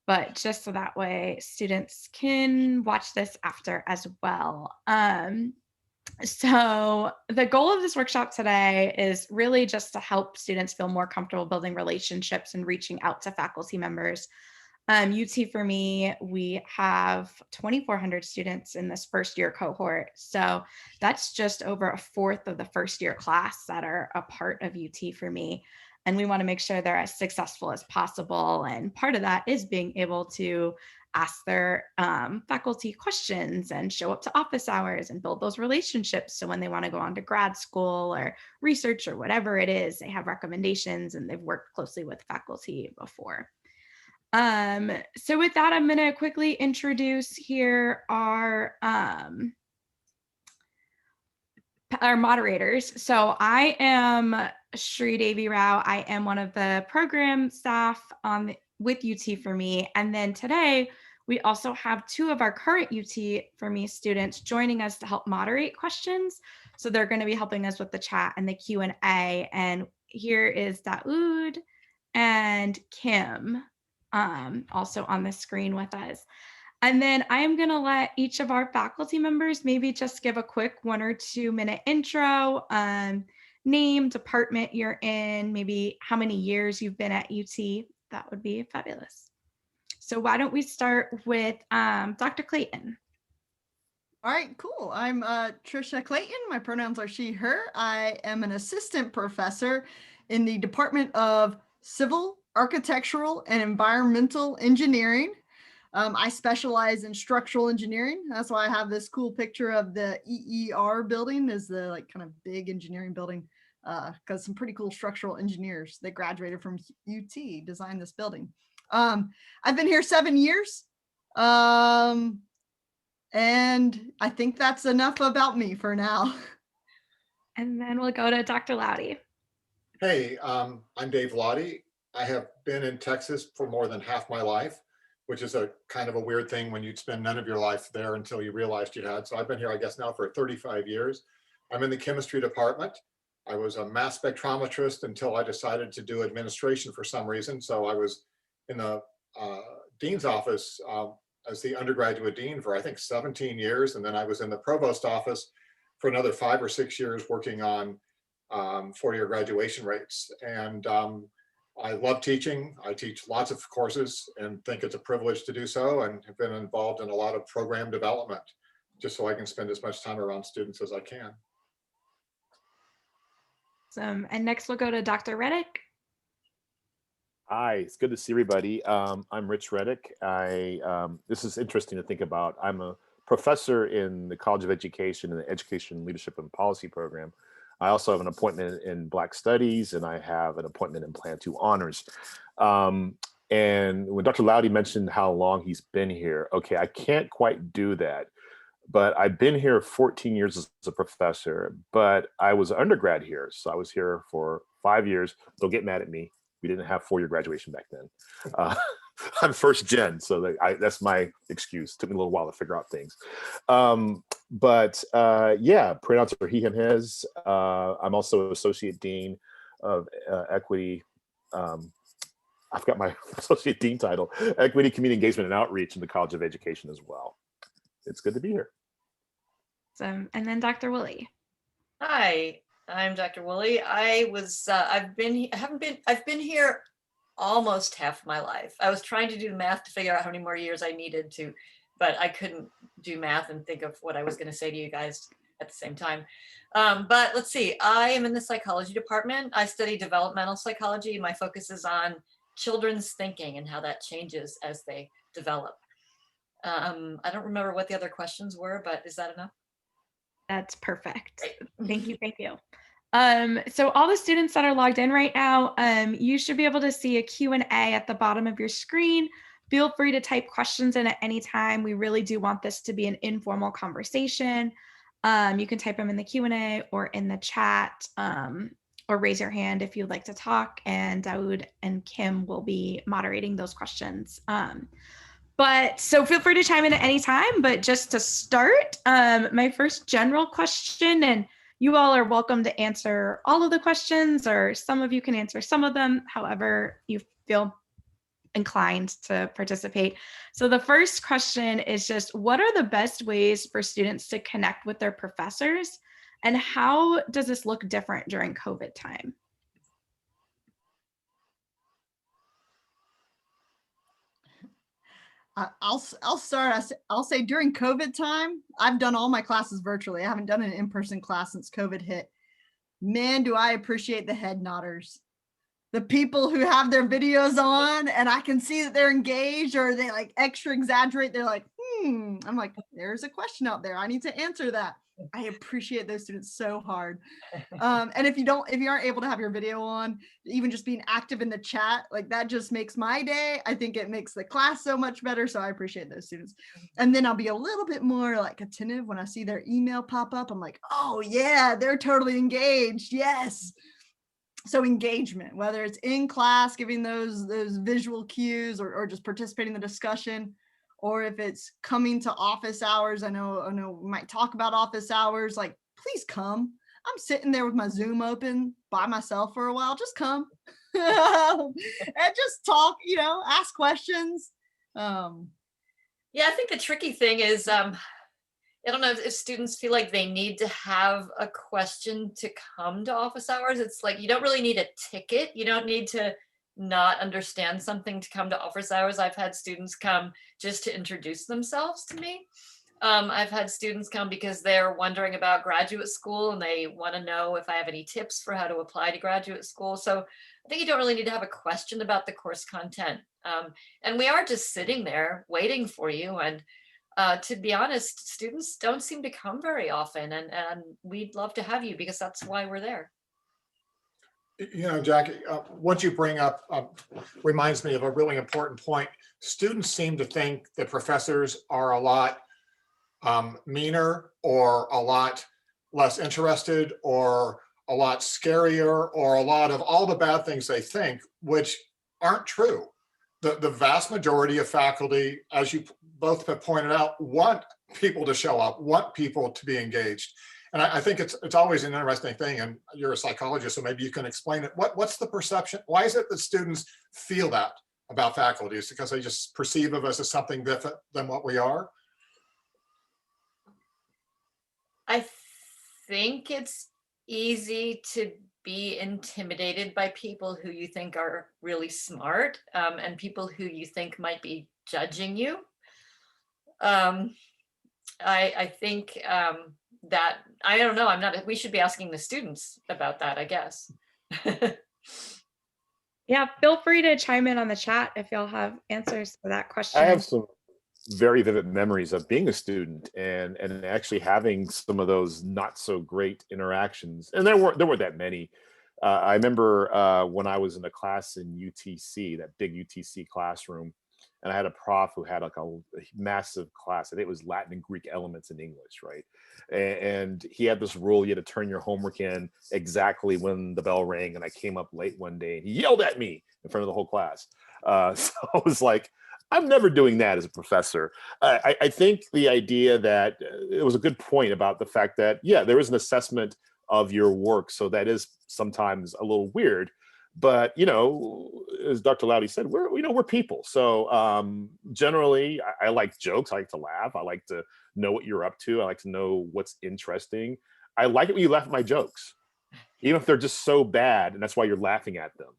but just so that way students can watch this after as well. So the goal of this workshop today is really just to help students feel more comfortable building relationships and reaching out to faculty members. UT for me, we have 2,400 students in this first year cohort. So that's just over a fourth of the first year class that are a part of UT for me. And we want to make sure they're as successful as possible. And part of that is being able to ask their faculty questions and show up to office hours and build those relationships. So when they want to go on to grad school or research or whatever it is, they have recommendations and they've worked closely with faculty before. So with that, I'm going to quickly introduce here our moderators. So I am Shri Devi Rao. I am one of the program staff with UT for me. And then today, we also have two of our current UT for me students joining us to help moderate questions. So they're going to be helping us with the chat and the Q&A. And here is Daoud and Kim also on the screen with us. And then I'm going to let each of our faculty members maybe just give a quick 1 or 2 minute intro, name, department you're in, maybe how many years you've been at UT. That would be fabulous. So why don't we start with Dr. Clayton? All right, cool. I'm Trisha Clayton. My pronouns are she, her. I am an assistant professor in the Department of Civil, Architectural, and Environmental Engineering. I specialize in structural engineering. That's why I have this cool picture of the EER building, is the like kind of big engineering building, because some pretty cool structural engineers that graduated from UT designed this building. I've been here 7 years. And I think that's enough about me for now. And then we'll go to Dr. Loudy. Hey, I'm Dave Lott. I have been in Texas for more than half my life, which is a kind of a weird thing when you'd spend none of your life there until you realized you had. So I've been here, I guess, now for 35 years. I'm in the chemistry department. I was a mass spectrometrist until I decided to do administration for some reason. So I was in the dean's office as the undergraduate dean for, I think, 17 years. And then I was in the provost office for another 5 or 6 years working on 4-year graduation rates. And I love teaching. I teach lots of courses and think it's a privilege to do so, and have been involved in a lot of program development just so I can spend as much time around students as I can. And next we'll go to Dr. Reddick. Hi, it's good to see everybody. I'm Rich Reddick. This is interesting to think about. I'm a professor in the College of Education in the Education Leadership and Policy program. I also have an appointment in Black Studies, and I have an appointment in Plan 2 Honors. And when Dr. Loudy mentioned how long he's been here, okay, I can't quite do that, but I've been here 14 years as a professor, but I was an undergrad here. So I was here for 5 years. Don't get mad at me. We didn't have 4-year graduation back then. I'm first gen, so that's my excuse. Took me a little while to figure out things. Yeah, pronouns are he, him, his. I'm also associate dean of equity. I forgot my associate dean title, equity, community engagement, and outreach in the College of Education as well. It's good to be here. And then Dr. Wooley. Hi, I'm Dr. Wooley. I've been here almost half my life. I was trying to do the math to figure out how many more years I needed to, but I couldn't do math and think of what I was going to say to you guys at the same time. But let's see, I am in the psychology department. I study developmental psychology. My focus is on children's thinking and how that changes as they develop. I don't remember what the other questions were, but is that enough? That's perfect. Thank you. Thank you. So all the students that are logged in right now, you should be able to see a Q&A at the bottom of your screen. Feel free to type questions in at any time. We really do want this to be an informal conversation. You can type them in the Q&A or in the chat, or raise your hand if you'd like to talk, and Daoud and Kim will be moderating those questions. So feel free to chime in at any time, but just to start, my first general question, and you all are welcome to answer all of the questions, or some of you can answer some of them, however you feel inclined to participate. So the first question is just, what are the best ways for students to connect with their professors? And how does this look different during COVID time? I'll start. I'll say during COVID time, I've done all my classes virtually. I haven't done an in-person class since COVID hit. Man, do I appreciate the head nodders. The people who have their videos on and I can see that they're engaged, or they like extra exaggerate. They're like, I'm like, there's a question out there. I need to answer that. I appreciate those students so hard. And if you aren't able to have your video on, even just being active in the chat, like that just makes my day. I think it makes the class so much better. So I appreciate those students. And then I'll be a little bit more like attentive when I see their email pop up. I'm like, oh yeah, they're totally engaged. Yes. So engagement, whether it's in class, giving those visual cues, or just participating in the discussion, or if it's coming to office hours. I know we might talk about office hours, like, please come. I'm sitting there with my Zoom open by myself for a while. Just come and just talk, ask questions. Yeah, I think the tricky thing is, I don't know if students feel like they need to have a question to come to office hours. It's like, you don't really need a ticket. You don't need to not understand something to come to office hours. I've had students come just to introduce themselves to me. I've had students come because they're wondering about graduate school and they want to know if I have any tips for how to apply to graduate school. So I think you don't really need to have a question about the course content. And we are just sitting there waiting for you. And to be honest, students don't seem to come very often, and we'd love to have you because that's why we're there. Jackie, what you bring up reminds me of a really important point. Students seem to think that professors are a lot meaner, or a lot less interested, or a lot scarier, or a lot of all the bad things they think, which aren't true. The vast majority of faculty, as you both have pointed out, want people to show up, want people to be engaged. And I think it's always an interesting thing, and you're a psychologist, so maybe you can explain it. What's the perception? Why is it that students feel that about faculty? Is it because they just perceive of us as something different than what we are? I think it's easy to be intimidated by people who you think are really smart, and people who you think might be judging you. I think that, I don't know, we should be asking the students about that, I guess. Yeah, feel free to chime in on the chat if y'all have answers for that question. I have some very vivid memories of being a student and actually having some of those not so great interactions. And there weren't that many. I remember when I was in a class in UTC, that big UTC classroom, and I had a prof who had like a massive class. I think it was Latin and Greek elements in English, right? And he had this rule: you had to turn your homework in exactly when the bell rang. And I came up late one day, and he yelled at me in front of the whole class. So I was like, I'm never doing that as a professor. I think the idea that it was a good point about the fact that, yeah, there is an assessment of your work. So that is sometimes a little weird. But, as Dr. Loudy said, we're people. So generally, I like jokes. I like to laugh. I like to know what you're up to. I like to know what's interesting. I like it when you laugh at my jokes, even if they're just so bad, and that's why you're laughing at them.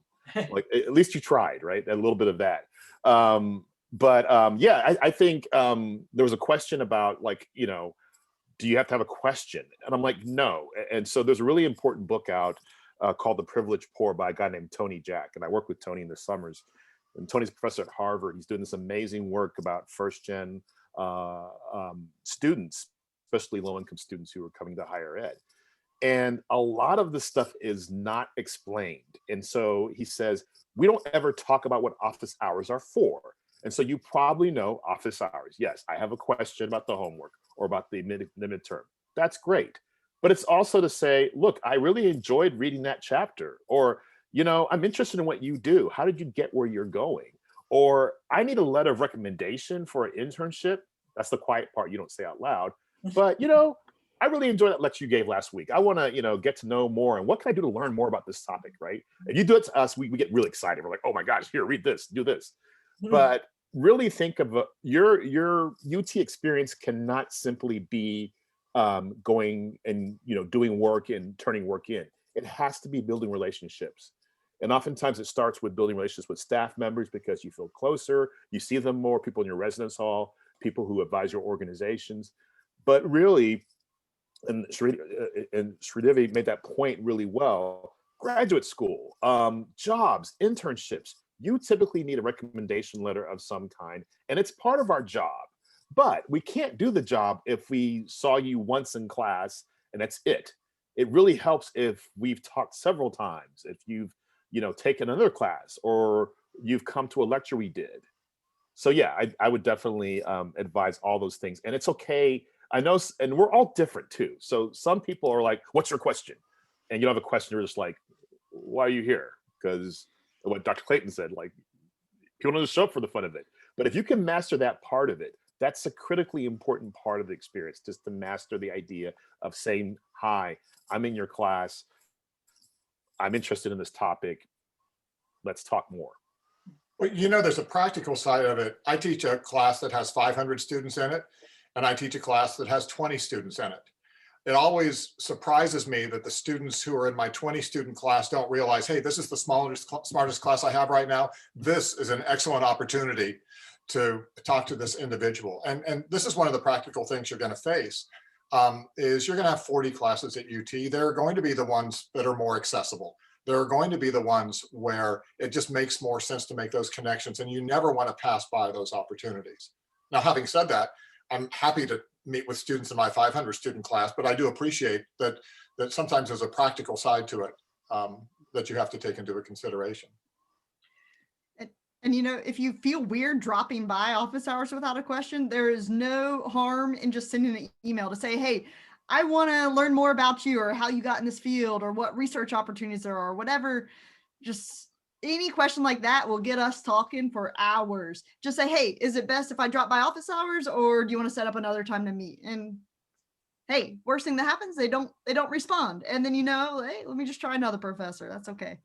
Like, at least you tried, right? A little bit of that. Yeah, I think there was a question about, like, do you have to have a question? And I'm like, no. And so there's a really important book out called The Privileged Poor by a guy named Tony Jack. And I work with Tony in the summers. And Tony's a professor at Harvard. He's doing this amazing work about first-gen students, especially low-income students who are coming to higher ed. And a lot of this stuff is not explained. And so he says, we don't ever talk about what office hours are for. And so you probably know office hours. Yes, I have a question about the homework or about the midterm. That's great. But it's also to say, look, I really enjoyed reading that chapter. Or, I'm interested in what you do. How did you get where you're going? Or I need a letter of recommendation for an internship. That's the quiet part you don't say out loud. But, I really enjoyed that lecture you gave last week. I want to, get to know more. And what can I do to learn more about this topic, right? If you do it to us, we get really excited. We're like, oh my gosh, here, read this, do this. but really think of your UT experience cannot simply be going and doing work and turning work in. It has to be building relationships. And oftentimes it starts with building relationships with staff members because you feel closer, you see them more, people in your residence hall, people who advise your organizations. But really, and Sridevi made that point really well, graduate school, jobs, internships, you typically need a recommendation letter of some kind, and it's part of our job. But we can't do the job if we saw you once in class and that's it. It really helps if we've talked several times, if you've taken another class or you've come to a lecture we did. So yeah, I would definitely advise all those things. And it's okay. I know, and we're all different too. So some people are like, what's your question? And you don't have a question, you're just like, why are you here? Because what Dr. Clayton said, like, people don't just show up for the fun of it. But if you can master that part of it, that's a critically important part of the experience, just to master the idea of saying, hi, I'm in your class. I'm interested in this topic. Let's talk more. Well, there's a practical side of it. I teach a class that has 500 students in it, and I teach a class that has 20 students in it. It always surprises me that the students who are in my 20 student class don't realize, hey, this is the smartest class I have right now. This is an excellent opportunity to talk to this individual. And this is one of the practical things you're going to face, is you're going to have 40 classes at UT. There are going to be the ones that are more accessible. There are going to be the ones where it just makes more sense to make those connections, and you never want to pass by those opportunities. Now, having said that, I'm happy to meet with students in my 500 student class, but I do appreciate that sometimes there's a practical side to it that you have to take into consideration. And if you feel weird dropping by office hours without a question, there is no harm in just sending an email to say, hey, I want to learn more about you, or how you got in this field, or what research opportunities there are, or whatever. Just any question like that will get us talking for hours. Just say, hey, is it best if I drop by office hours, or do you want to set up another time to meet? And hey, worst thing that happens, they don't respond. And then, hey, let me just try another professor. That's okay.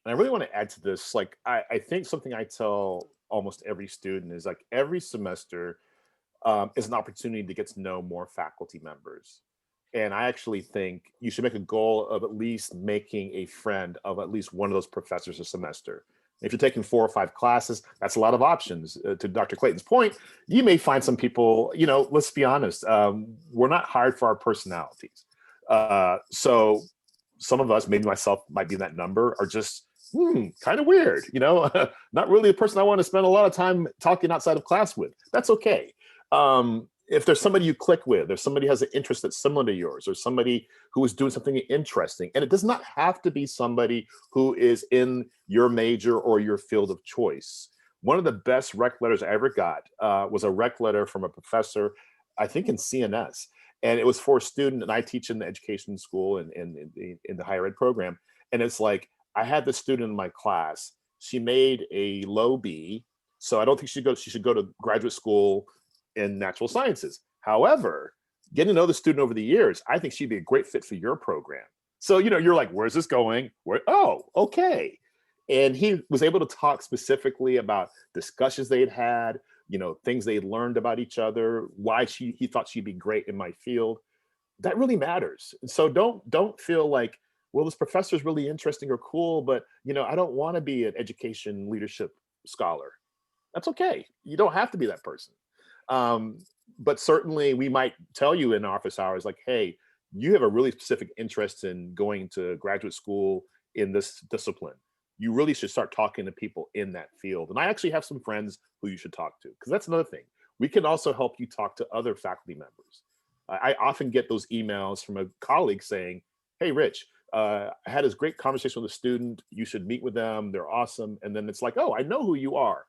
And I really want to add to this. Like, I think something I tell almost every student is, like, every semester is an opportunity to get to know more faculty members. And I actually think you should make a goal of at least making a friend of at least one of those professors a semester. If you're taking 4 or 5 classes, that's a lot of options. To Dr. Clayton's point, you may find some people, let's be honest, we're not hired for our personalities. So some of us, maybe myself might be in that number, are just kind of weird, not really a person I want to spend a lot of time talking outside of class with. That's okay. If there's somebody you click with, if somebody has an interest that's similar to yours, or somebody who is doing something interesting, and it does not have to be somebody who is in your major or your field of choice. One of the best rec letters I ever got was a rec letter from a professor, I think in CNS, and it was for a student, and I teach in the education school and in the higher ed program. And it's like, I had this student in my class. She made a low B, so I don't think she should go to graduate school in natural sciences. However, getting to know the student over the years, I think she'd be a great fit for your program. So, you're like, where's this going? Oh, okay. And he was able to talk specifically about discussions they'd had, things they'd learned about each other, why he thought she'd be great in my field. That really matters. So don't feel like, well, this professor is really interesting or cool, but I don't want to be an education leadership scholar. That's okay. You don't have to be that person. But certainly we might tell you in office hours, like, hey, you have a really specific interest in going to graduate school in this discipline. You really should start talking to people in that field. And I actually have some friends who you should talk to, because that's another thing. We can also help you talk to other faculty members. I often get those emails from a colleague saying, hey, Rich, I had this great conversation with a student. You should meet with them. They're awesome. And then it's like, oh, I know who you are,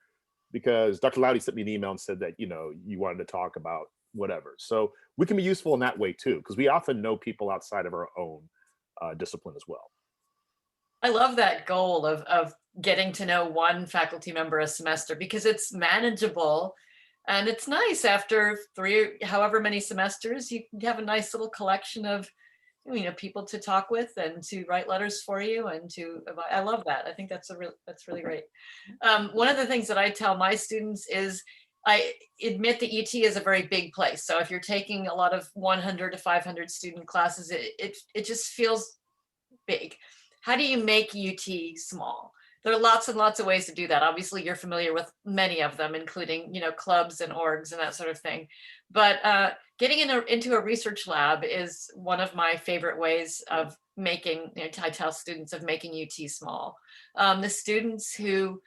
because Dr. Lowdy sent me an email and said that, you wanted to talk about whatever. So we can be useful in that way too, because we often know people outside of our own discipline as well. I love that goal of getting to know one faculty member a semester, because it's manageable. And it's nice after 3, however many semesters, you have a nice little collection of people to talk with and to write letters for you and I love that. I think that's really great. One of the things that I tell my students is I admit that UT is a very big place. So if you're taking a lot of 100 to 500 student classes, it just feels big. How do you make UT small? There are lots and lots of ways to do that. Obviously, you're familiar with many of them, including, clubs and orgs and that sort of thing. But getting into a research lab is one of my favorite ways of making, I tell students, of making UT small. The students who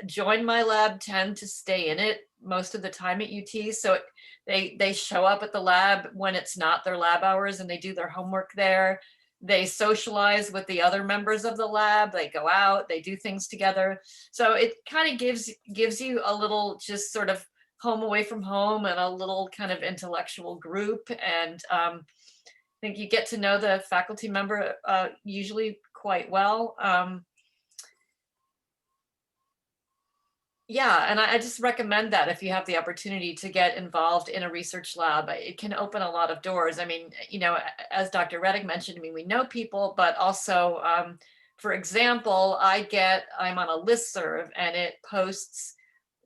join my lab tend to stay in it most of the time at UT. So they show up at the lab when it's not their lab hours and they do their homework there. They socialize with the other members of the lab. They go out, they do things together. So it kind of gives you a little just sort of home away from home and a little kind of intellectual group. And I think you get to know the faculty member usually quite well. Yeah, and I just recommend that if you have the opportunity to get involved in a research lab, it can open a lot of doors. I mean, as Dr. Reddick mentioned, we know people, but also, for example, I'm on a listserv and it posts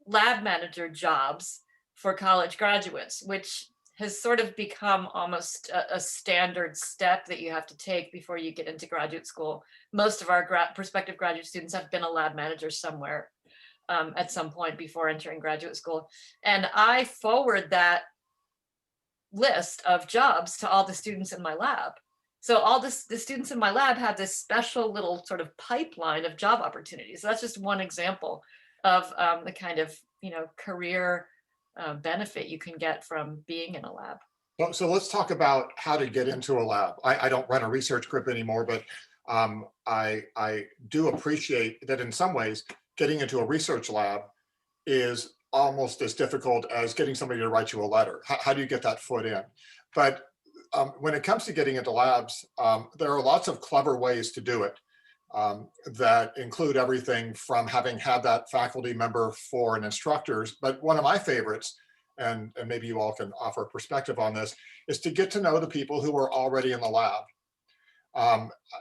lab manager jobs for college graduates, which has sort of become almost a standard step that you have to take before you get into graduate school. Most of our prospective graduate students have been a lab manager somewhere at some point before entering graduate school. And I forward that list of jobs to all the students in my lab. So all the students in my lab have this special little sort of pipeline of job opportunities. So that's just one example of the kind of, career benefit you can get from being in a lab. So let's talk about how to get into a lab. I don't run a research group anymore, but I do appreciate that in some ways, getting into a research lab is almost as difficult as getting somebody to write you a letter. How do you get that foot in? But when it comes to getting into labs, there are lots of clever ways to do it that include everything from having had that faculty member for an instructor's. But one of my favorites, and maybe you all can offer a perspective on this, is to get to know the people who are already in the lab.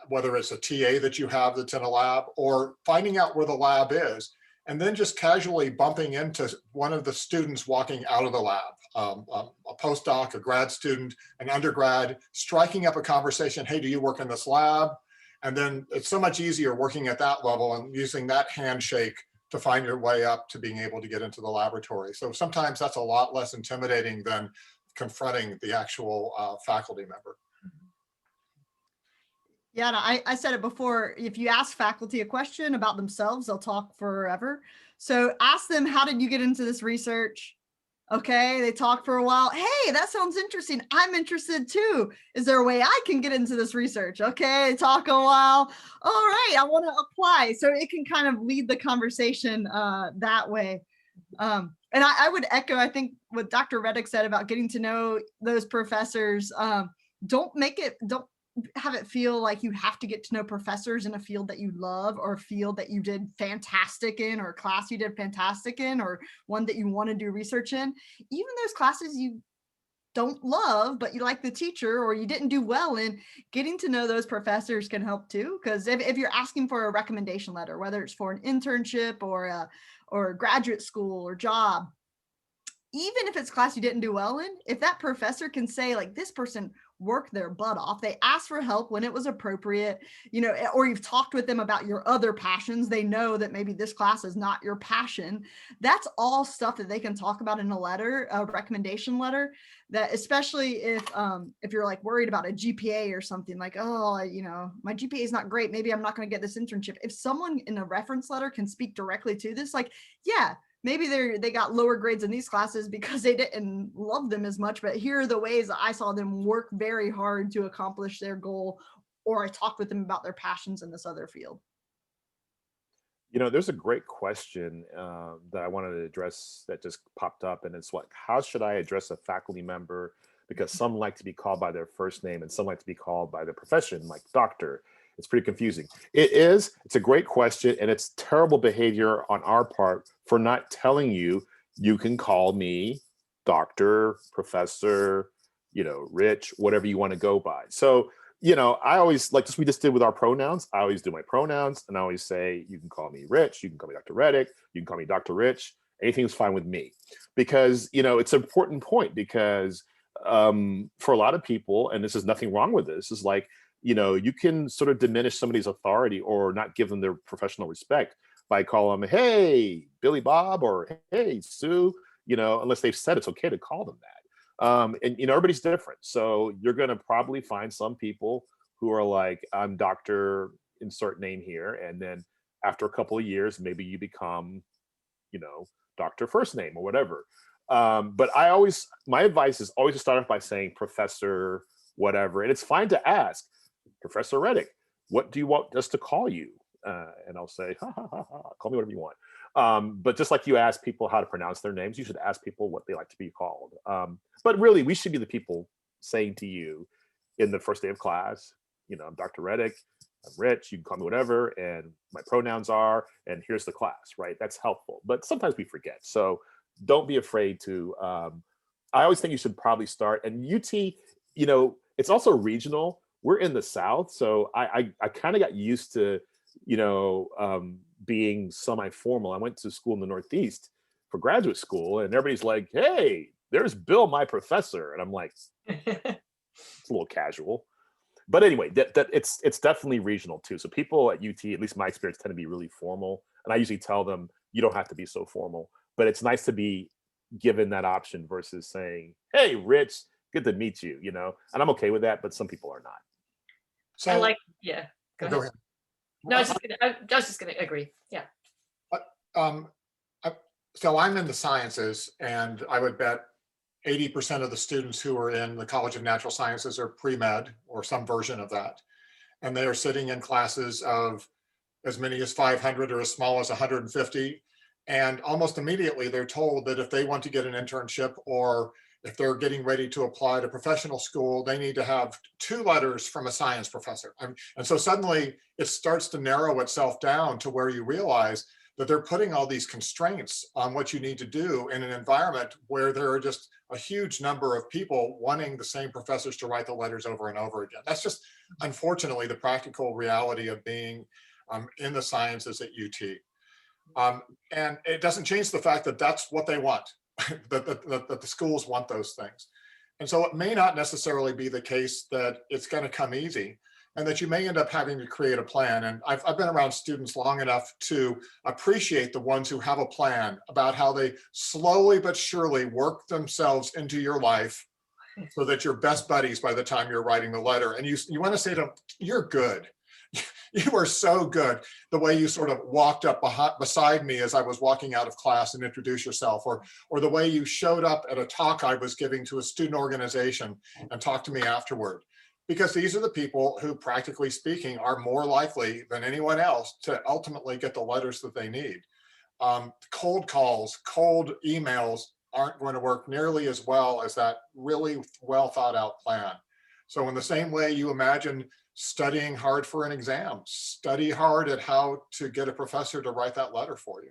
Whether it's a TA that you have that's in a lab or finding out where the lab is, and then just casually bumping into one of the students walking out of the lab, a postdoc, a grad student, an undergrad, striking up a conversation. Hey, do you work in this lab? And then it's so much easier working at that level and using that handshake to find your way up to being able to get into the laboratory. So sometimes that's a lot less intimidating than confronting the actual faculty member. Yeah, I said it before, if you ask faculty a question about themselves, they'll talk forever. So ask them, how did you get into this research? Okay, they talk for a while. Hey, that sounds interesting. I'm interested too. Is there a way I can get into this research? Okay, talk a while. All right, I want to apply. So it can kind of lead the conversation that way. And I would echo, I think, what Dr. Reddick said about getting to know those professors. Don't have it feel like you have to get to know professors in a field that you love or a field that you did fantastic in or a class you did fantastic in or one that you want to do research in. Even those classes you don't love, but you like the teacher or you didn't do well in, getting to know those professors can help too. Because if you're asking for a recommendation letter, whether it's for an internship or a graduate school or job, even if it's a class you didn't do well in, if that professor can say like, this person worked their butt off, they asked for help when it was appropriate, or you've talked with them about your other passions, they know that maybe this class is not your passion. That's all stuff that they can talk about in a letter, a recommendation letter, that especially if you're like worried about a GPA or something like, oh, my GPA is not great, maybe I'm not going to get this internship. If someone in a reference letter can speak directly to this, like, yeah, maybe they got lower grades in these classes because they didn't love them as much, but here are the ways that I saw them work very hard to accomplish their goal, or I talked with them about their passions in this other field. There's a great question that I wanted to address that just popped up, and it's how should I address a faculty member? Because some like to be called by their first name and some like to be called by their profession, like doctor. It's pretty confusing. It's a great question, and it's terrible behavior on our part for not telling you, you can call me doctor, professor, Rich, whatever you want to go by. So, I always, like we just did with our pronouns, I always do my pronouns, and I always say, you can call me Rich, you can call me Dr. Reddick, you can call me Dr. Rich, anything's fine with me. Because, it's an important point, because for a lot of people, and this is nothing wrong with this, is like, you can sort of diminish somebody's authority or not give them their professional respect by calling them, hey, Billy Bob, or hey, Sue, unless they've said it's okay to call them that. And everybody's different. So you're going to probably find some people who are like, I'm Dr. insert name here. And then after a couple of years, maybe you become, Dr. first name or whatever. But my advice is always to start off by saying Professor, whatever. And it's fine to ask, Professor Reddick, what do you want us to call you? And I'll say, ha, ha, ha, ha, call me whatever you want. But just like you ask people how to pronounce their names, you should ask people what they like to be called. But really, we should be the people saying to you in the first day of class, I'm Dr. Reddick, I'm Rich, you can call me whatever, and my pronouns are, and here's the class, right? That's helpful. But sometimes we forget. So don't be afraid to, I always think you should probably start, and UT, it's also regional. We're in the South, so I kind of got used to, being semi-formal. I went to school in the Northeast for graduate school, and everybody's like, hey, there's Bill, my professor. And I'm like, it's a little casual. But anyway, that it's definitely regional too. So people at UT, at least my experience, tend to be really formal. And I usually tell them, you don't have to be so formal, but it's nice to be given that option versus saying, hey, Rich, good to meet you, and I'm okay with that, but some people are not. So yeah, go ahead. No, I was just gonna agree. Yeah. So I'm in the sciences, and I would bet 80% of the students who are in the College of Natural Sciences are pre-med or some version of that. And they are sitting in classes of as many as 500 or as small as 150. And almost immediately they're told that if they want to get an internship, or if they're getting ready to apply to professional school, they need to have 2 letters from a science professor. And so suddenly it starts to narrow itself down to where you realize that they're putting all these constraints on what you need to do in an environment where there are just a huge number of people wanting the same professors to write the letters over and over again. That's just, unfortunately, the practical reality of being in the sciences at UT. And it doesn't change the fact that that's what they want, that the schools want those things. And so it may not necessarily be the case that it's going to come easy, and that you may end up having to create a plan. And I've been around students long enough to appreciate the ones who have a plan about how they slowly but surely work themselves into your life so that you're best buddies by the time you're writing the letter. And you want to say to them, you're good. You are so good. The way you sort of walked up beside me as I was walking out of class and introduced yourself, or the way you showed up at a talk I was giving to a student organization and talked to me afterward. Because these are the people who, practically speaking, are more likely than anyone else to ultimately get the letters that they need. Cold calls, cold emails aren't going to work nearly as well as that really well thought out plan. So in the same way you imagine studying hard for an exam, study hard at how to get a professor to write that letter for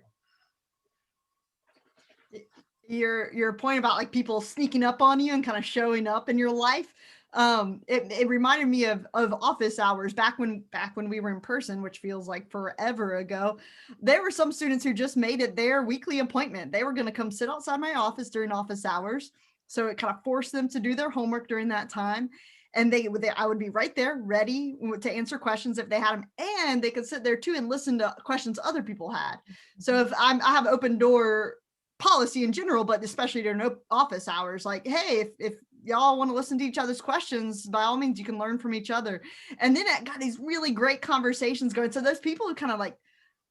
you. Your point about like people sneaking up on you and kind of showing up in your life, it reminded me of office hours back when we were in person, which feels like forever ago. There were some students who just made it their weekly appointment. They were going to come sit outside my office during office hours. So it kind of forced them to do their homework during that time. And I would be right there ready to answer questions if they had them, and they could sit there too and listen to questions other people had. So if I have open door policy in general, but especially during office hours, like, hey, if y'all want to listen to each other's questions, by all means, you can learn from each other. And then it got these really great conversations going. So those people who kind of like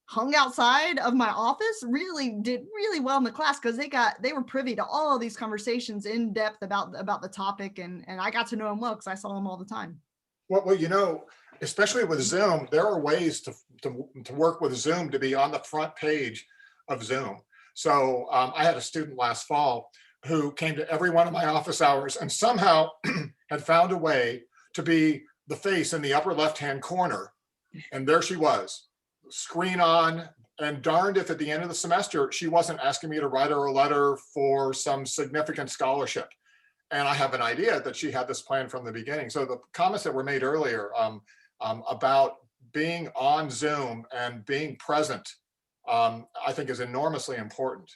hung outside of my office really did really well in the class, because they were privy to all of these conversations in depth about the topic, and I got to know them well because I saw them all the time. Well, especially with Zoom, there are ways to work with Zoom to be on the front page of Zoom. So I had a student last fall who came to every one of my office hours and somehow had found a way to be the face in the upper left-hand corner. And there she was, screen on, and darned if at the end of the semester, she wasn't asking me to write her a letter for some significant scholarship. And I have an idea that she had this plan from the beginning. So the comments that were made earlier about being on Zoom and being present, I think is enormously important.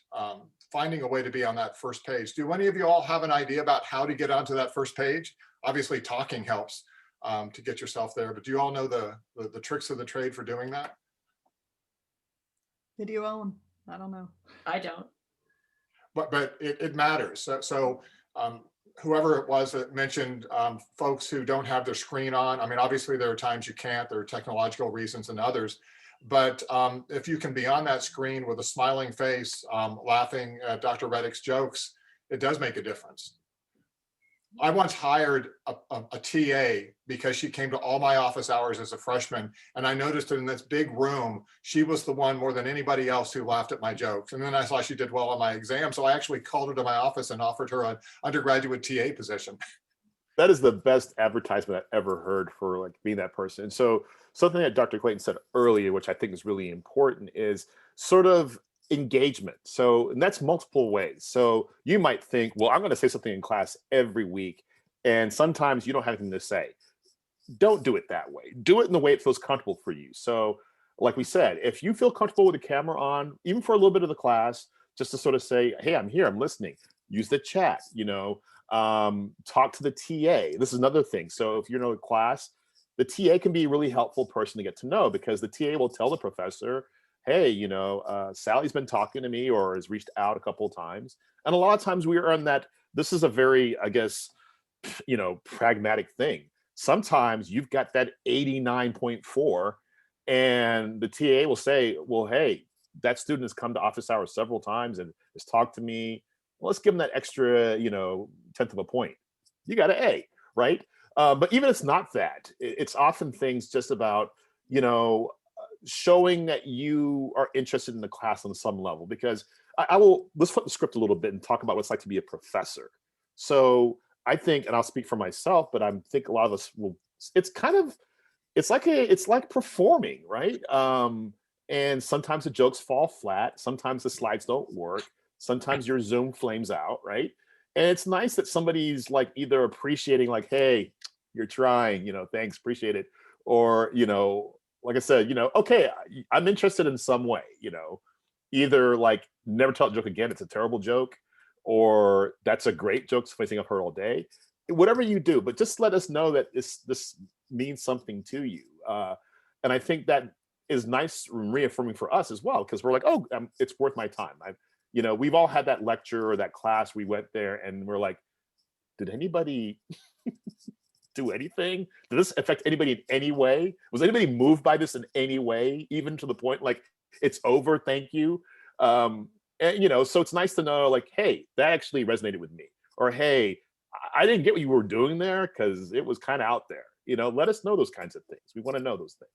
Finding a way to be on that first page. Do any of you all have an idea about how to get onto that first page? Obviously talking helps to get yourself there, but do you all know the tricks of the trade for doing that? Video on. I don't know. I don't. But it matters. So whoever it was that mentioned folks who don't have their screen on. I mean, obviously there are times you can't, there are technological reasons and others, but if you can be on that screen with a smiling face, laughing at Dr. Reddick's jokes, it does make a difference. I once hired a TA because she came to all my office hours as a freshman, and I noticed that in this big room, she was the one more than anybody else who laughed at my jokes. And then I saw she did well on my exam, so I actually called her to my office and offered her an undergraduate TA position. That is the best advertisement I've ever heard for like being that person. And so something that Dr. Clayton said earlier, which I think is really important, is sort of engagement. So, and that's multiple ways. So you might think, well, I'm going to say something in class every week, and sometimes you don't have anything to say. Don't do it that way. Do it in the way it feels comfortable for you. So like we said, if you feel comfortable with the camera on, even for a little bit of the class, just to sort of say, hey, I'm here, I'm listening. Use the chat, talk to the TA. This is another thing. So if you're in a class, the TA can be a really helpful person to get to know, because the TA will tell the professor, hey, Sally's been talking to me or has reached out a couple of times. And a lot of times we are on that. This is a very, I guess, pragmatic thing. Sometimes you've got that 89.4 and the TA will say, well, hey, that student has come to office hours several times and has talked to me. Well, let's give them that extra, tenth of a point. You got an A, right? But even if it's not that, it's often things just about, showing that you are interested in the class on some level, because let's flip the script a little bit and talk about what it's like to be a professor. So I think, and I'll speak for myself, but I think a lot of us will, it's like performing, right? And sometimes the jokes fall flat. Sometimes the slides don't work. Sometimes your Zoom flames out, right? And it's nice that somebody's like either appreciating like, hey, you're trying, thanks, appreciate it. Or, like I said, okay, I'm interested in some way, either like never tell a joke again, it's a terrible joke, or that's a great joke, it's the funny thing I've heard all day. Whatever you do, but just let us know that this means something to you. And I think that is nice and reaffirming for us as well, because we're like, oh, it's worth my time. We've all had that lecture or that class, we went there and we're like, did anybody do anything? Did this affect anybody in any way? Was anybody moved by this in any way, even to the point like it's over, thank you? And so it's nice to know like, hey, that actually resonated with me, or hey, I didn't get what you were doing there because it was kind of out there. Let us know those kinds of things. We want to know those things.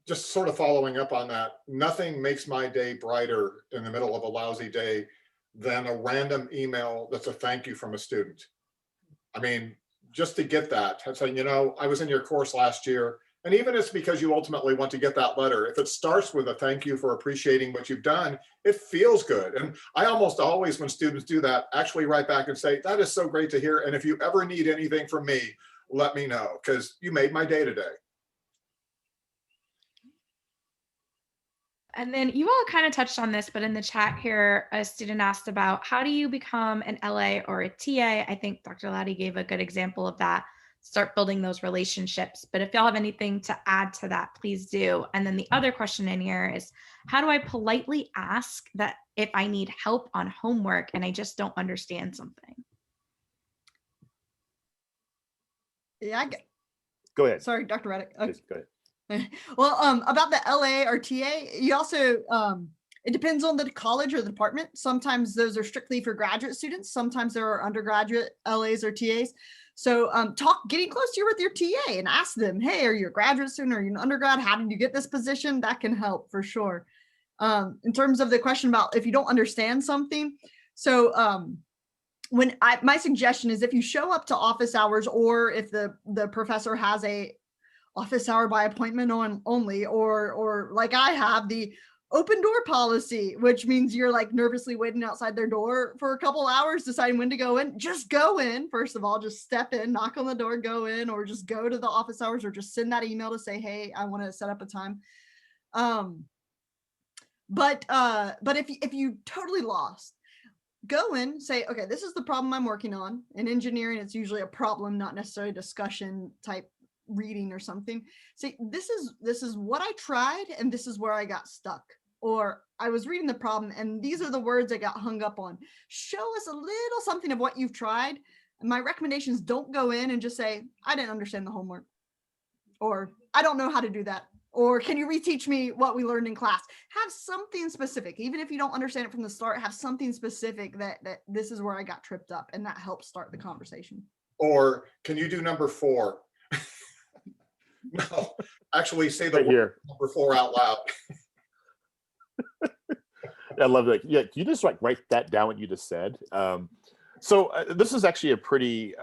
Just sort of following up on that, nothing makes my day brighter in the middle of a lousy day than a random email that's a thank you from a student. I mean, just to get that, saying, I was in your course last year, and even if it's because you ultimately want to get that letter, if it starts with a thank you for appreciating what you've done, it feels good. And I almost always, when students do that, actually write back and say, that is so great to hear. And if you ever need anything from me, let me know, because you made my day today. And then you all kind of touched on this, but in the chat here, a student asked about how do you become an LA or a TA? I think Dr. Lottie gave a good example of that. Start building those relationships. But if y'all have anything to add to that, please do. And then the other question in here is, how do I politely ask that if I need help on homework and I just don't understand something? Yeah, Go ahead. Sorry, Dr. Reddick. Okay. Please, go ahead. Well, about the LA or TA, you also, it depends on the college or the department. Sometimes those are strictly for graduate students. Sometimes there are undergraduate LAs or TAs. So getting close with your TA and ask them, hey, are you a graduate student? Are you an undergrad? How did you get this position? That can help for sure. In terms of the question about if you don't understand something. So my suggestion is if you show up to office hours, or if the professor has a office hour by appointment only, or like I have the open door policy, which means you're like nervously waiting outside their door for a couple hours, deciding when to go in. Just go in. First of all, just step in, knock on the door, go in, or just go to the office hours, or just send that email to say, hey, I want to set up a time. But if you totally lost, go in, say, okay, this is the problem I'm working on. In engineering, it's usually a problem, not necessarily discussion type reading or something. Say, this is what I tried, and this is where I got stuck. Or I was reading the problem, and these are the words I got hung up on. Show us a little something of what you've tried. And my recommendations, don't go in and just say, I didn't understand the homework, or I don't know how to do that, or can you reteach me what we learned in class? Have something specific. Even if you don't understand it from the start, have something specific that this is where I got tripped up, and that helps start the conversation. Or can you do number 4? No, actually say the Right word here. number 4 out loud. I love that. Yeah, can you just like write that down what you just said? So this is actually a pretty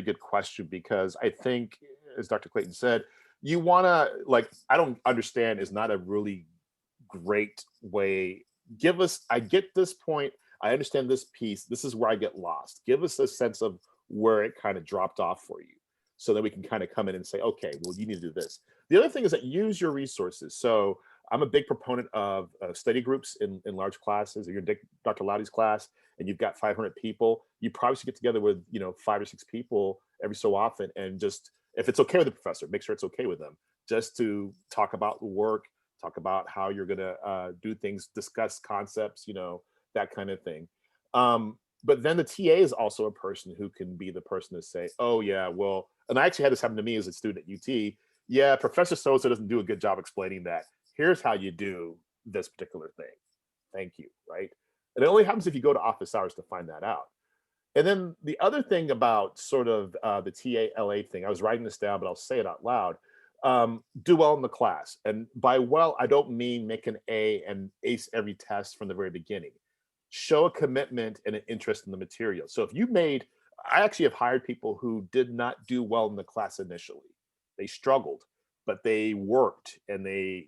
good question, because I think, as Dr. Clayton said, you want to, like, I don't understand is not a really great way. Give us, I get this point, I understand this piece, this is where I get lost. Give us a sense of where it kind of dropped off for you, so that we can kind of come in and say, okay, well, you need to do this. The other thing is that use your resources. So I'm a big proponent of study groups in large classes. If you're in Dr. Lottie's class and you've got 500 people, you probably should get together with 5 or 6 people every so often, and just, if it's okay with the professor, make sure it's okay with them, just to talk about the work, talk about how you're going to do things, discuss concepts, that kind of thing. But then the TA is also a person who can be the person to say, oh yeah, well, and I actually had this happen to me as a student at UT. Yeah, Professor so-and-so doesn't do a good job explaining that. Here's how you do this particular thing. Thank you, right? And it only happens if you go to office hours to find that out. And then the other thing about sort of the TALA thing, I was writing this down, but I'll say it out loud. Do well in the class. And by well, I don't mean make an A and ace every test from the very beginning. Show a commitment and an interest in the material. So if you I actually have hired people who did not do well in the class initially. They struggled, but they worked, and they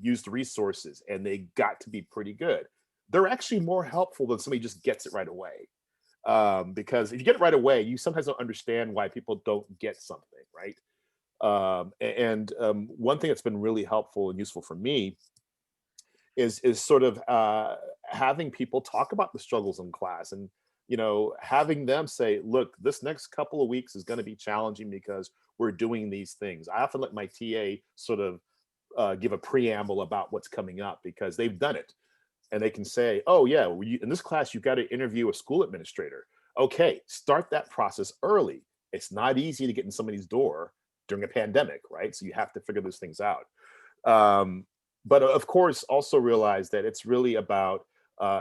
used resources, and they got to be pretty good. They're actually more helpful than somebody who just gets it right away. Because if you get it right away, you sometimes don't understand why people don't get something, right? One thing that's been really helpful and useful for me is sort of having people talk about the struggles in class, and having them say, look, this next couple of weeks is going to be challenging because we're doing these things. I often let my TA sort of give a preamble about what's coming up, because they've done it. And they can say, oh yeah, in this class, you've got to interview a school administrator. Okay, start that process early. It's not easy to get in somebody's door during a pandemic, right? So you have to figure those things out. But of course, also realize that it's really about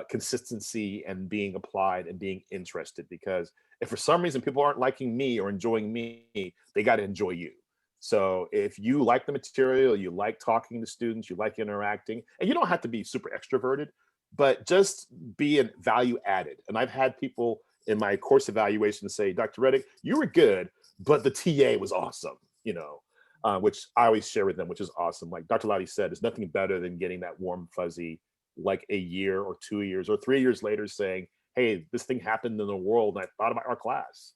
consistency and being applied and being interested, because if for some reason people aren't liking me or enjoying me, they got to enjoy you. So if you like the material, you like talking to students, you like interacting, and you don't have to be super extroverted, but just be a value added. And I've had people in my course evaluation say, Dr. Reddick, you were good, but the TA was awesome, which I always share with them, which is awesome. Like Dr. Lottie said, there's nothing better than getting that warm fuzzy, like a year or 2 years or 3 years later saying, hey, this thing happened in the world and I thought about our class.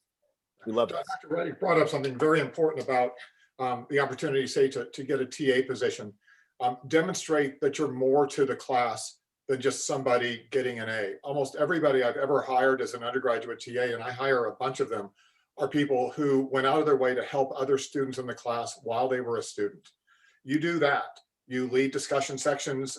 We love it. Dr. Reddick brought up something very important about the opportunity, say, to get a TA position. Demonstrate that you're more to the class than just somebody getting an A. Almost everybody I've ever hired as an undergraduate TA, and I hire a bunch of them, are people who went out of their way to help other students in the class while they were a student. You do that. You lead discussion sections.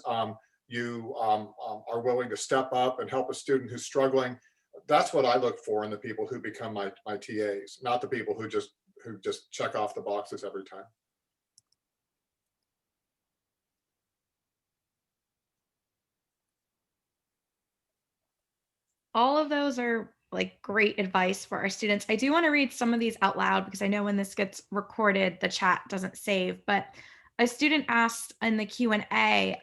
You are willing to step up and help a student who's struggling. That's what I look for in the people who become my TAs, not the people who just check off the boxes every time. All of those are like great advice for our students. I do want to read some of these out loud, because I know when this gets recorded, the chat doesn't save. But a student asked in the Q&A,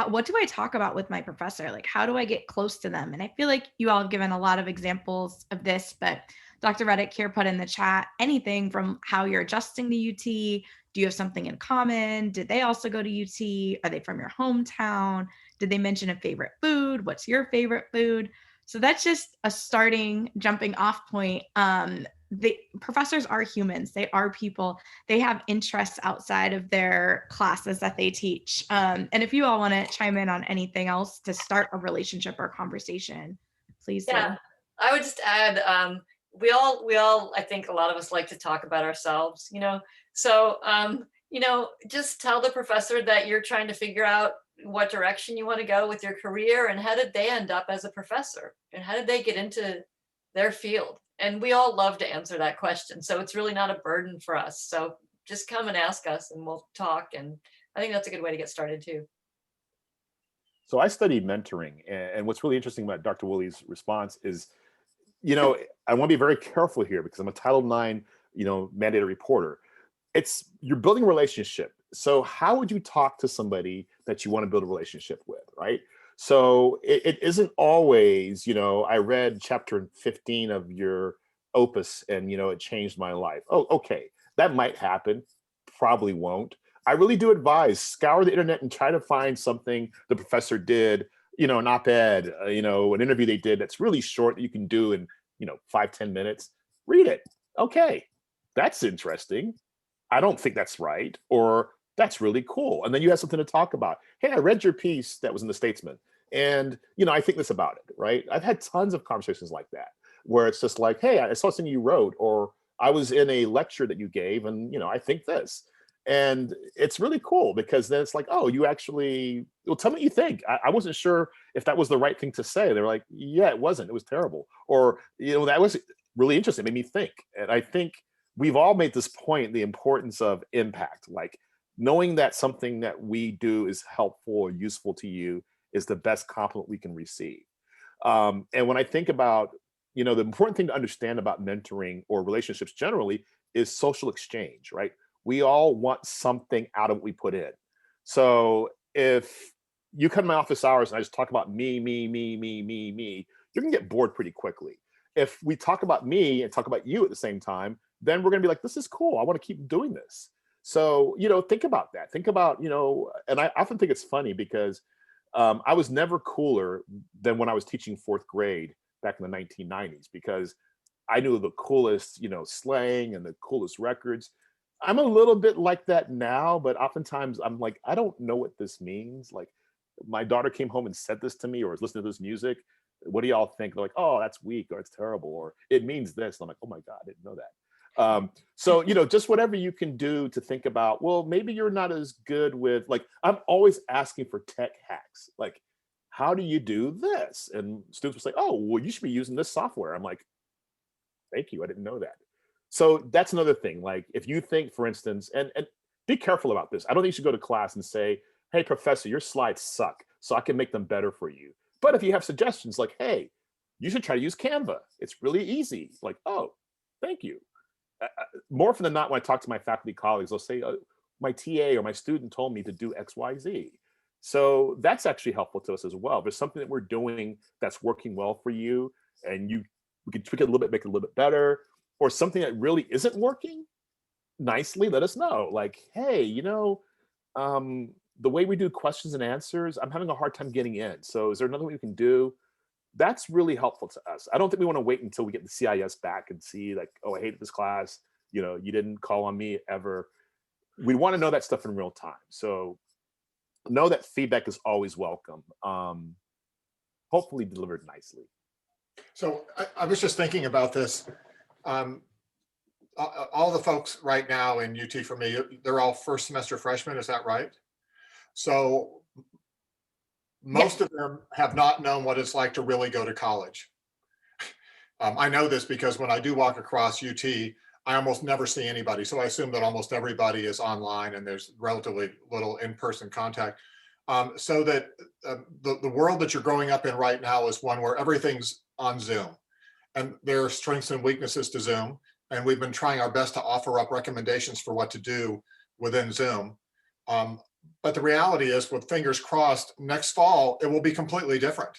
what do I talk about with my professor? Like, how do I get close to them? And I feel like you all have given a lot of examples of this, but Dr. Reddick here put in the chat anything from how you're adjusting the UT. Do you have something in common? Did they also go to UT? Are they from your hometown? Did they mention a favorite food? What's your favorite food? So that's just a starting jumping off point. The professors are humans. They are people. They have interests outside of their classes that they teach. And if you all want to chime in on anything else to start a relationship or conversation, please do. Yeah, I would just add, we all, I think a lot of us like to talk about ourselves, so, just tell the professor that you're trying to figure out what direction you want to go with your career and how did they end up as a professor and how did they get into their field? And we all love to answer that question. So it's really not a burden for us. So just come and ask us and we'll talk. And I think that's a good way to get started too. So I study mentoring, and what's really interesting about Dr. Wooley's response is, I want to be very careful here because I'm a Title IX, mandated reporter. You're building a relationship. So how would you talk to somebody that you want to build a relationship with, right? So it isn't always, I read chapter 15 of your opus and, it changed my life. Oh, okay. That might happen. Probably won't. I really do advise scour the internet and try to find something the professor did, an op-ed, an interview they did that's really short that you can do in, 5-10 minutes. Read it. Okay. That's interesting. I don't think that's right. Or that's really cool. And then you have something to talk about. Hey, I read your piece that was in the Statesman. And, I think this about it, right? I've had tons of conversations like that, where it's just like, hey, I saw something you wrote, or I was in a lecture that you gave, and, I think this. And it's really cool because then it's like, oh, you actually, well, tell me what you think. I wasn't sure if that was the right thing to say. They're like, yeah, it wasn't. It was terrible. Or, that was really interesting. It made me think. And I think we've all made this point, the importance of impact, like knowing that something that we do is helpful or useful to you is the best compliment we can receive. And when I think about, the important thing to understand about mentoring or relationships generally is social exchange, right? We all want something out of what we put in. So if you come to my office hours and I just talk about me, you're gonna get bored pretty quickly. If we talk about me and talk about you at the same time, then we're gonna be like, this is cool. I want to keep doing this. So, think about that. Think about, and I often think it's funny because I was never cooler than when I was teaching fourth grade back in the 1990s because I knew the coolest, slang and the coolest records. I'm a little bit like that now, but oftentimes I'm like, I don't know what this means. Like my daughter came home and said this to me or was listening to this music. What do y'all think? They're like, oh, that's weak or it's terrible or it means this. And I'm like, oh my God, I didn't know that. So, just whatever you can do to think about, well, maybe you're not as good with, like, I'm always asking for tech hacks. Like, how do you do this? And students will say, oh, well, you should be using this software. I'm like, thank you. I didn't know that. So that's another thing. Like if you think, for instance, and be careful about this. I don't think you should go to class and say, hey, professor, your slides suck, so I can make them better for you. But if you have suggestions like, hey, you should try to use Canva. It's really easy. Like, oh, thank you. More often than not, when I talk to my faculty colleagues, they'll say, my TA or my student told me to do X, Y, Z. So that's actually helpful to us as well. If there's something that we're doing that's working well for you and we can tweak it a little bit, make it a little bit better, or something that really isn't working, nicely let us know. Like, hey, the way we do questions and answers, I'm having a hard time getting in. So is there another way we can do? That's really helpful to us. I don't think we want to wait until we get the CIS back and see like, oh, I hated this class. You didn't call on me ever. We want to know that stuff in real time. So know that feedback is always welcome. Hopefully delivered nicely. So I was just thinking about this. All the folks right now in UT for me, they're all first semester freshmen. Is that right? So most of them have not known what it's like to really go to college. I know this because when I do walk across UT, I almost never see anybody. So I assume that almost everybody is online and there's relatively little in-person contact. So that the world that you're growing up in right now is one where everything's on Zoom. And there are strengths and weaknesses to Zoom. And we've been trying our best to offer up recommendations for what to do within Zoom. But the reality is, with fingers crossed, next fall, it will be completely different.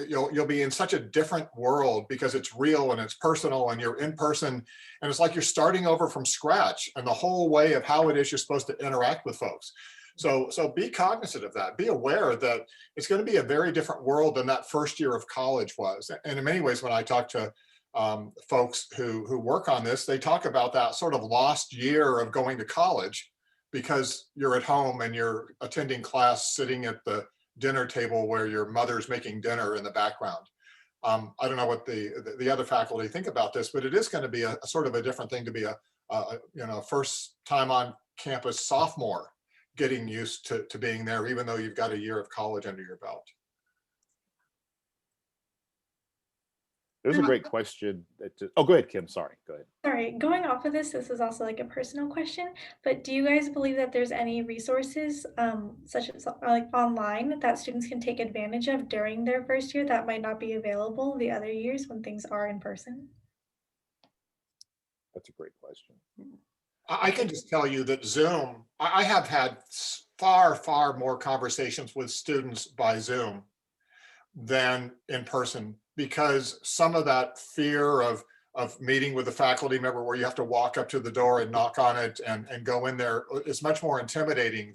You'll be in such a different world because it's real and it's personal and you're in person. And it's like you're starting over from scratch and the whole way of how it is you're supposed to interact with folks. So be cognizant of that. Be aware that it's going to be a very different world than that first year of college was. And in many ways, when I talk to folks who work on this, they talk about that sort of lost year of going to college because you're at home and you're attending class sitting at the dinner table where your mother's making dinner in the background. I don't know what the other faculty think about this, but it is going to be a sort of a different thing to be a first time on campus sophomore getting used to being there, even though you've got a year of college under your belt. There's a great question. Oh, go ahead, Kim. Sorry, go ahead. Sorry, going off of this is also like a personal question, but do you guys believe that there's any resources, such as like online, that students can take advantage of during their first year that might not be available the other years when things are in person? That's a great question. I can just tell you that Zoom, I have had far, far more conversations with students by Zoom than in person, because some of that fear of meeting with a faculty member where you have to walk up to the door and knock on it and go in there is much more intimidating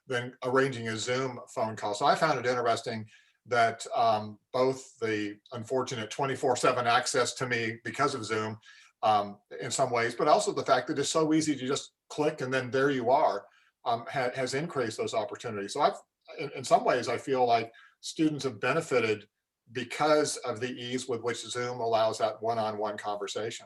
than arranging a Zoom phone call. So I found it interesting that both the unfortunate 24/7 access to me because of Zoom in some ways, but also the fact that it's so easy to just click and then there you are, has increased those opportunities. So in some ways, I feel like students have benefited because of the ease with which Zoom allows that one-on-one conversation.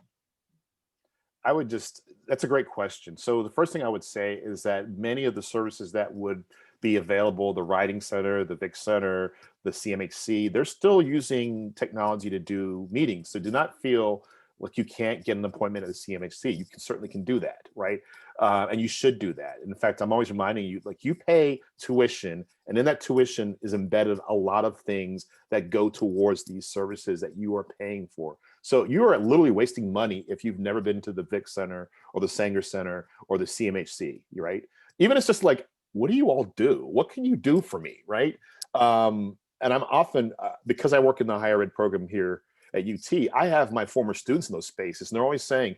That's a great question. So the first thing I would say is that many of the services that would be available, the Writing Center, the Vic Center, the CMHC, they're still using technology to do meetings. So do not feel like you can't get an appointment at the CMHC. You certainly can do that, right? And you should do that. In fact, I'm always reminding you, like, you pay tuition, and in that tuition is embedded a lot of things that go towards these services that you are paying for. So you are literally wasting money if you've never been to the Vic Center or the Sanger Center or the CMHC, right? Even it's just like, what do you all do? What can you do for me, right? And I'm often, because I work in the higher ed program here at UT, I have my former students in those spaces, and they're always saying,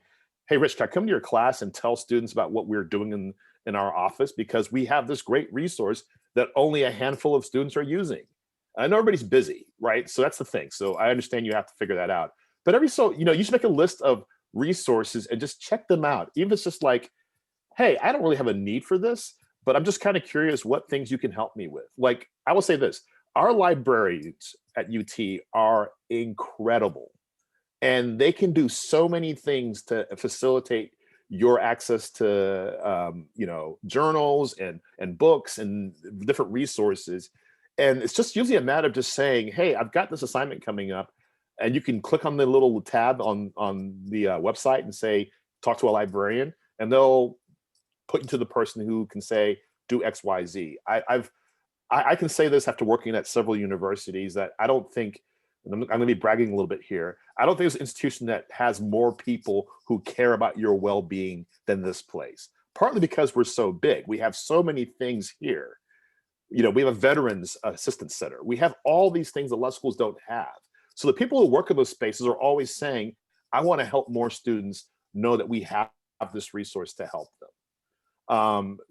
hey, Rich, can I come to your class and tell students about what we're doing in our office? Because we have this great resource that only a handful of students are using. I know everybody's busy, right? So that's the thing. So I understand you have to figure that out. But you should make a list of resources and just check them out. Even if it's just like, hey, I don't really have a need for this, but I'm just kind of curious what things you can help me with. Like, I will say this, our librarians at UT are incredible, and they can do so many things to facilitate your access to journals and books and different resources. And it's just usually a matter of just saying, hey, I've got this assignment coming up, and you can click on the little tab on the website and say, talk to a librarian, and they'll put you to the person who can say, do X, Y, Z. I can say this after working at several universities, that I don't think, and I'm going to be bragging a little bit here, I don't think there's an institution that has more people who care about your well-being than this place. Partly because we're so big. We have so many things here. We have a veterans assistance center. We have all these things that law schools don't have. So the people who work in those spaces are always saying, I want to help more students know that we have this resource to help them.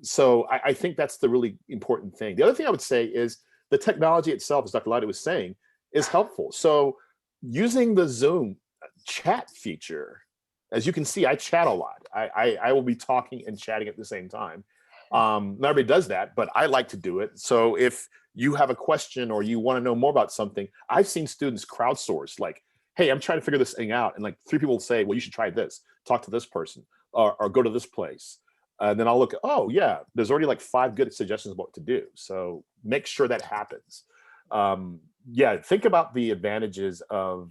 So I think that's the really important thing. The other thing I would say is the technology itself, as Dr. Lott was saying, is helpful. So using the Zoom chat feature, as you can see, I chat a lot. I will be talking and chatting at the same time. Not everybody does that, but I like to do it. So if you have a question or you want to know more about something, I've seen students crowdsource, like, hey, I'm trying to figure this thing out. And like 3 people say, well, you should try this, talk to this person, or go to this place. And then I'll look at, oh yeah, there's already like 5 good suggestions about what to do. So make sure that happens. Yeah, think about the advantages of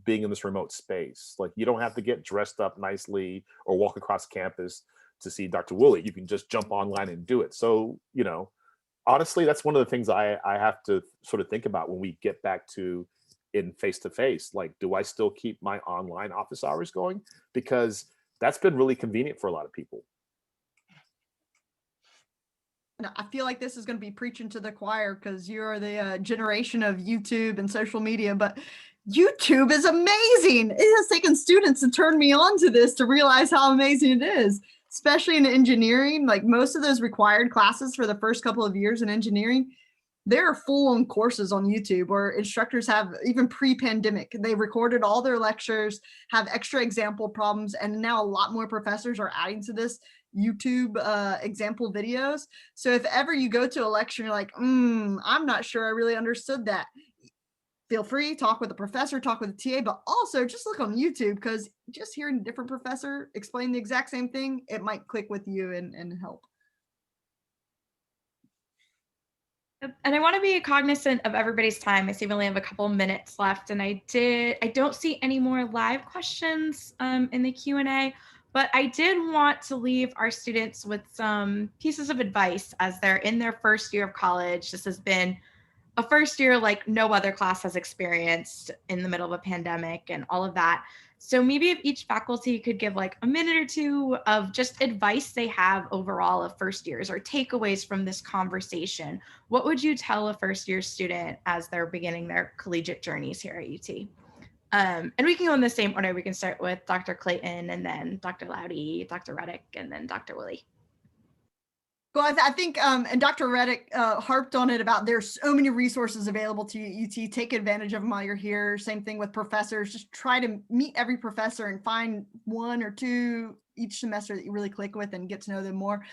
being in this remote space. Like, you don't have to get dressed up nicely or walk across campus to see Dr. Wooley. You can just jump online and do it. So, honestly, that's one of the things I have to sort of think about when we get back to in face-to-face. Like, do I still keep my online office hours going? Because that's been really convenient for a lot of people. I feel like this is going to be preaching to the choir because you're the generation of YouTube and social media, but YouTube is amazing. It has taken students to turn me on to this to realize how amazing it is, especially in engineering. Like most of those required classes for the first couple of years in engineering, there are full-on courses on YouTube where instructors have, even pre-pandemic, they recorded all their lectures, have extra example problems, and now a lot more professors are adding to this YouTube example videos. So if ever you go to a lecture and you're like, I'm not sure I really understood that, feel free, talk with the professor, talk with the TA, but also just look on YouTube, because just hearing a different professor explain the exact same thing, it might click with you and help. And I want to be cognizant of everybody's time. I see we only have a couple minutes left, and I don't see any more live questions in the Q&A, but I did want to leave our students with some pieces of advice as they're in their first year of college. This has been a first year like no other class has experienced in the middle of a pandemic and all of that. So maybe if each faculty could give like a minute or two of just advice they have overall of first years or takeaways from this conversation, what would you tell a first year student as they're beginning their collegiate journeys here at UT? And we can go in the same order. We can start with Dr. Clayton and then Dr. Loudy, Dr. Reddick, and then Dr. Willy. Well, I think, and Dr. Reddick harped on it about there's so many resources available to you at UT. Take advantage of them while you're here. Same thing with professors. Just try to meet every professor and find one or two each semester that you really click with and get to know them more.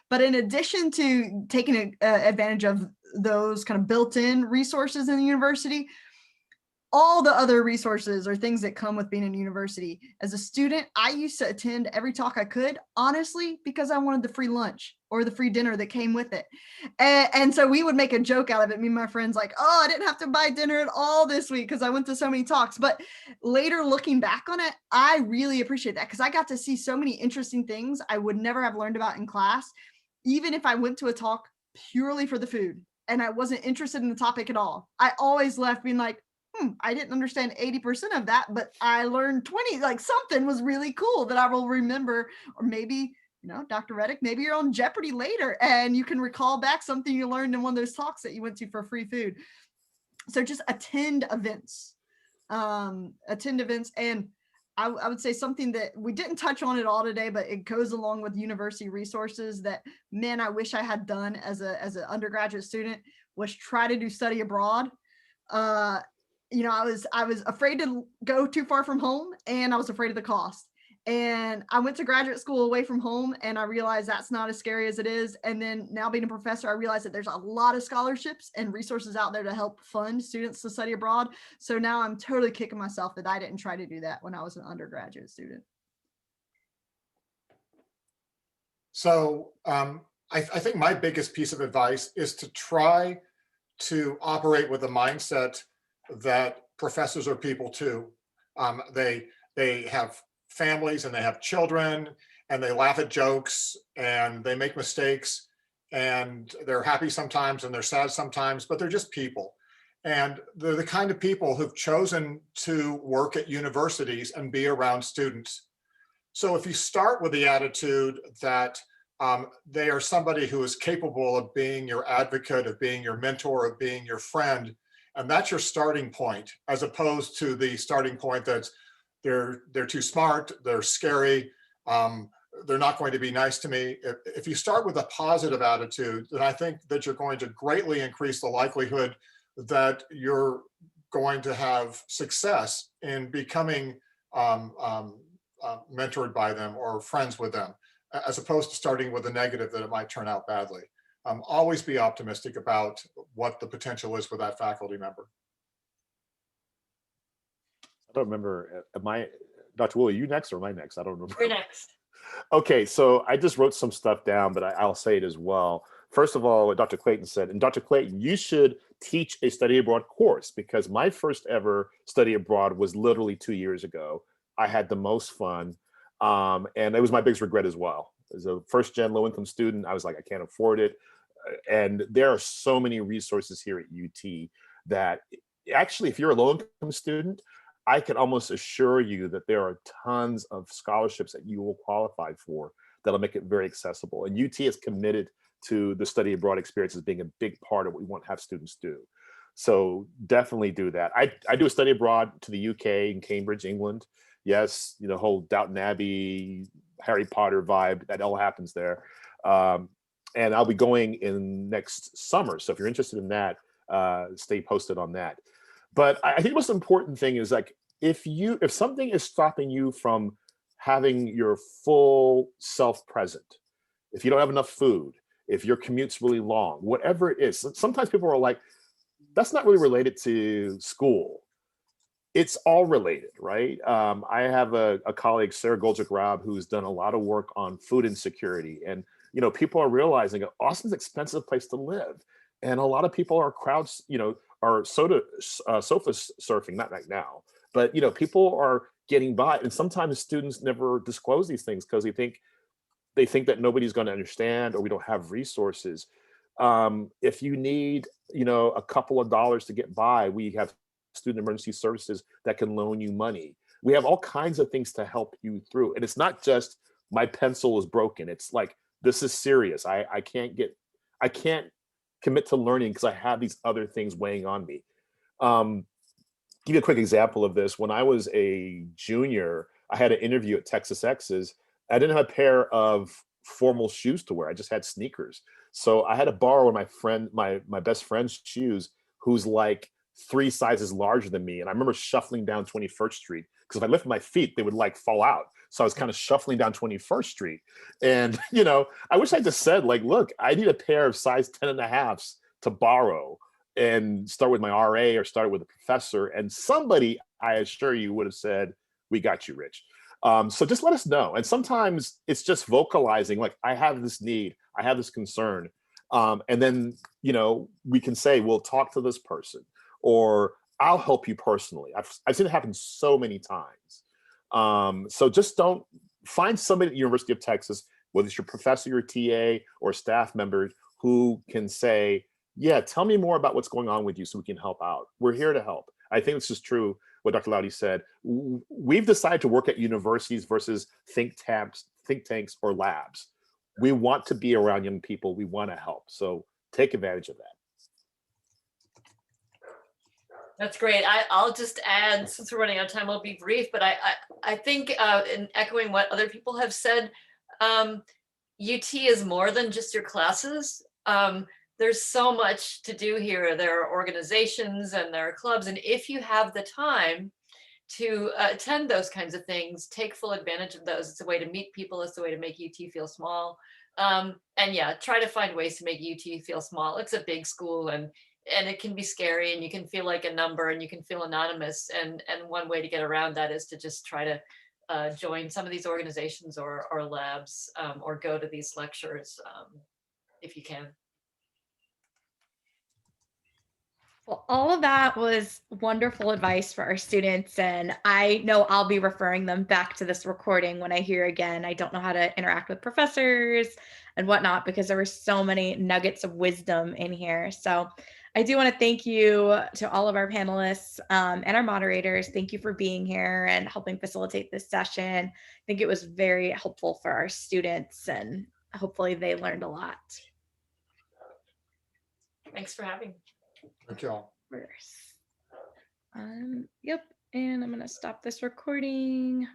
But in addition to taking advantage of those kind of built-in resources in the university, all the other resources or things that come with being in university. As a student, I used to attend every talk I could, honestly, because I wanted the free lunch or the free dinner that came with it. And so we would make a joke out of it. Me and my friends like, oh, I didn't have to buy dinner at all this week because I went to so many talks. But later looking back on it, I really appreciate that because I got to see so many interesting things I would never have learned about in class, even if I went to a talk purely for the food and I wasn't interested in the topic at all. I always left being like, I didn't understand 80% of that, but I learned 20, like something was really cool that I will remember. Or maybe, Dr. Reddick, maybe you're on Jeopardy later and you can recall back something you learned in one of those talks that you went to for free food. So just attend events. And I would say something that we didn't touch on at all today, but it goes along with university resources that, man, I wish I had done as an undergraduate student, was try to do study abroad. I was afraid to go too far from home, and I was afraid of the cost. And I went to graduate school away from home, and I realized that's not as scary as it is. And then now being a professor, I realized that there's a lot of scholarships and resources out there to help fund students to study abroad. So now I'm totally kicking myself that I didn't try to do that when I was an undergraduate student. So I think my biggest piece of advice is to try to operate with the mindset that professors are people too. They have families and they have children and they laugh at jokes and they make mistakes and they're happy sometimes and they're sad sometimes, but they're just people. And they're the kind of people who've chosen to work at universities and be around students. So if you start with the attitude that they are somebody who is capable of being your advocate, of being your mentor, of being your friend, and that's your starting point, as opposed to the starting point that's they're too smart, they're scary, they're not going to be nice to me. If you start with a positive attitude, then I think that you're going to greatly increase the likelihood that you're going to have success in becoming mentored by them or friends with them, as opposed to starting with a negative that it might turn out badly. Always be optimistic about what the potential is for that faculty member. I don't remember. Dr. Willy, you next or am I next? I don't remember. You're next. Okay, so I just wrote some stuff down, but I'll say it as well. First of all, what Dr. Clayton said, and Dr. Clayton, you should teach a study abroad course, because my first ever study abroad was literally 2 years ago. I had the most fun, and it was my biggest regret as well. As a first-gen low-income student, I was like, I can't afford it. And there are so many resources here at UT that actually, if you're a low-income student, I can almost assure you that there are tons of scholarships that you will qualify for that'll make it very accessible. And UT is committed to the study abroad experience as being a big part of what we want to have students do. So definitely do that. I do a study abroad to the UK in Cambridge, England. Yes, you know, whole Downton Abbey, Harry Potter vibe, that all happens there. And I'll be going in next summer. So if you're interested in that, stay posted on that. But I think the most important thing is like, if something is stopping you from having your full self present, if you don't have enough food, if your commute's really long, whatever it is, sometimes people are like, that's not really related to school. It's all related, right? I have a colleague, Sarah Goldrick-Raab, who's done a lot of work on food insecurity. And, you know, people are realizing that Austin's an expensive place to live. And a lot of people are are sofa surfing, not right now, but, you know, people are getting by. And sometimes students never disclose these things because they think that nobody's going to understand, or we don't have resources. If you need, you know, a couple of dollars to get by, we have student emergency services that can loan you money. We have all kinds of things to help you through. And it's not just my pencil is broken. It's like, this is serious. I can't commit to learning because I have these other things weighing on me. Give you a quick example of this. When I was a junior, I had an interview at Texas X's. I didn't have a pair of formal shoes to wear. I just had sneakers. So I had to borrow my best friend's shoes, who's like 3 sizes larger than me. And I remember shuffling down 21st Street because if I lifted my feet, they would like fall out. So I was kind of shuffling down 21st Street. And, you know, I wish I just said like, look, I need a pair of size 10.5s to borrow, and start with my RA or start with a professor. And somebody, I assure you, would have said, we got you, Rich. So just let us know. And sometimes it's just vocalizing, like, I have this need, I have this concern. And then, you know, we can say, we'll talk to this person, or I'll help you personally. I've seen it happen so many times. So just don't find somebody at the University of Texas, whether it's your professor, your TA, or staff member, who can say, yeah, tell me more about what's going on with you so we can help out. We're here to help. I think this is true, what Dr. Lott said. We've decided to work at universities versus think tanks, or labs. We want to be around young people. We want to help. So take advantage of that. That's great. I'll just add, since we're running out of time, I'll be brief, but I think in echoing what other people have said, UT is more than just your classes. There's so much to do here. There are organizations and there are clubs. And if you have the time to attend those kinds of things, take full advantage of those. It's a way to meet people. It's a way to make UT feel small. And yeah, try to find ways to make UT feel small. It's a big school, and it can be scary, and you can feel like a number, and you can feel anonymous. And one way to get around that is to just try to join some of these organizations or labs, or go to these lectures if you can. Well, all of that was wonderful advice for our students, and I know I'll be referring them back to this recording when I hear again. I don't know how to interact with professors and whatnot because there were so many nuggets of wisdom in here. So I do want to thank you to all of our panelists and our moderators. Thank you for being here and helping facilitate this session. I think it was very helpful for our students, and hopefully they learned a lot. Thanks for having me. Thank you all. Yep, and I'm going to stop this recording.